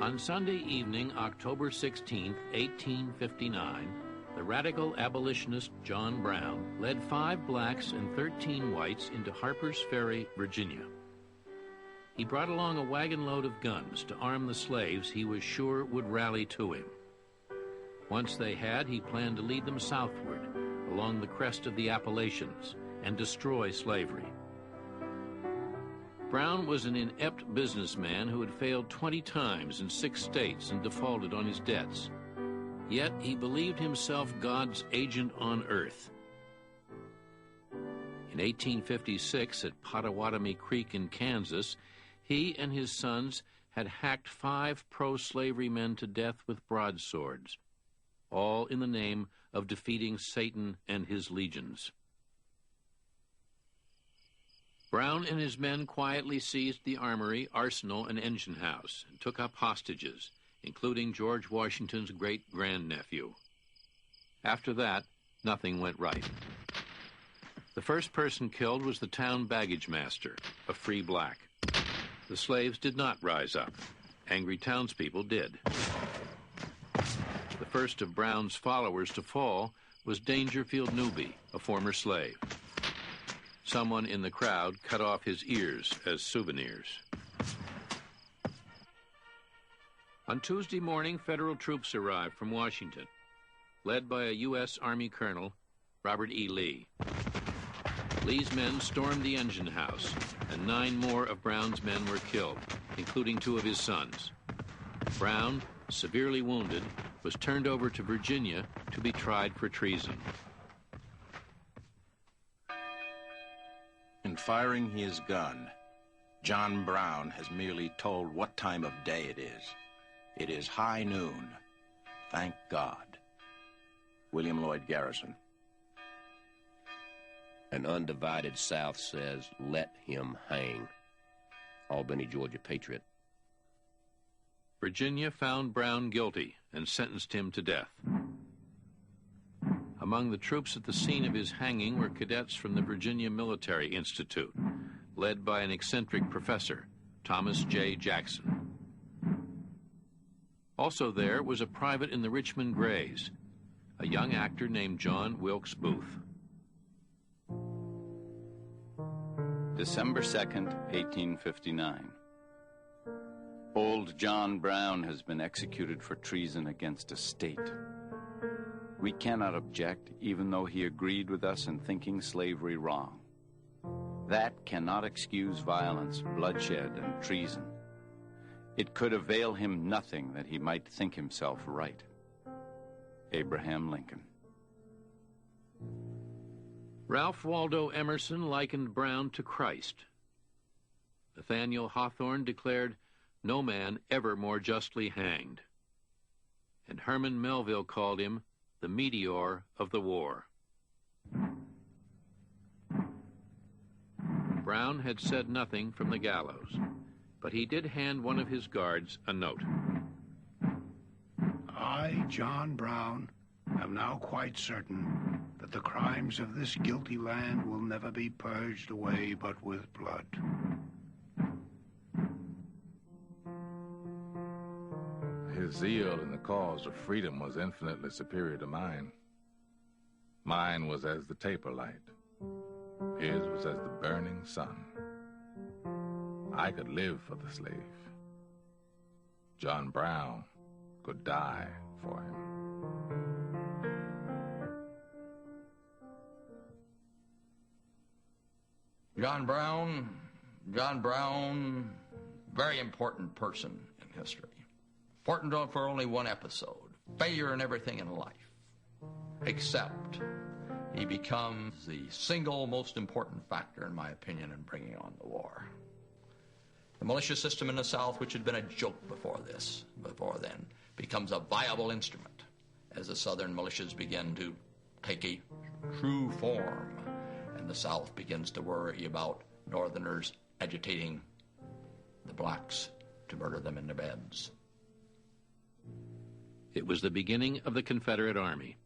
On Sunday evening, October 16, 1859, the radical abolitionist John Brown led 5 blacks and 13 whites into Harper's Ferry, Virginia. He brought along a wagon load of guns to arm the slaves he was sure would rally to him. Once they had, he planned to lead them southward along the crest of the Appalachians and destroy slavery. Brown was an inept businessman who had failed 20 times in 6 states and defaulted on his debts. Yet he believed himself God's agent on earth. In 1856, at Pottawatomie Creek in Kansas, he and his sons had hacked 5 pro-slavery men to death with broadswords, all in the name of defeating Satan and his legions. Brown and his men quietly seized the armory, arsenal, and engine house and took up hostages, including George Washington's great-grandnephew. After that, nothing went right. The first person killed was the town baggage master, a free black. The slaves did not rise up. Angry townspeople did. The first of Brown's followers to fall was Dangerfield Newby, a former slave. Someone in the crowd cut off his ears as souvenirs. On Tuesday morning, federal troops arrived from Washington, led by a U.S. Army Colonel, Robert E. Lee. Lee's men stormed the engine house, and 9 more of Brown's men were killed, including 2 of his sons. Brown, severely wounded, was turned over to Virginia to be tried for treason. In firing his gun, John Brown has merely told what time of day it is. It is high noon. Thank God. William Lloyd Garrison. An undivided South says, let him hang. Albany, Georgia Patriot. Virginia found Brown guilty and sentenced him to death. Among the troops at the scene of his hanging were cadets from the Virginia Military Institute, led by an eccentric professor, Thomas J. Jackson. Also there was a private in the Richmond Greys, a young actor named John Wilkes Booth. December 2nd, 1859. Old John Brown has been executed for treason against a state. We cannot object, even though he agreed with us in thinking slavery wrong. That cannot excuse violence, bloodshed, and treason. It could avail him nothing that he might think himself right. Abraham Lincoln. Ralph Waldo Emerson likened Brown to Christ. Nathaniel Hawthorne declared, "No man ever more justly hanged." And Herman Melville called him the meteor of the war. Brown had said nothing from the gallows, but he did hand one of his guards a note. I, John Brown, am now quite certain that the crimes of this guilty land will never be purged away but with blood. His zeal in the cause of freedom was infinitely superior to mine. Mine was as the taper light. His was as the burning sun. I could live for the slave. John Brown could die for him. John Brown, very important person in history. Important for only one episode. Failure in everything in life. Except he becomes the single most important factor, in my opinion, in bringing on the war. The militia system in the South, which had been a joke before then, becomes a viable instrument as the Southern militias begin to take a true form, and the South begins to worry about Northerners agitating the blacks to murder them in their beds. It was the beginning of the Confederate Army.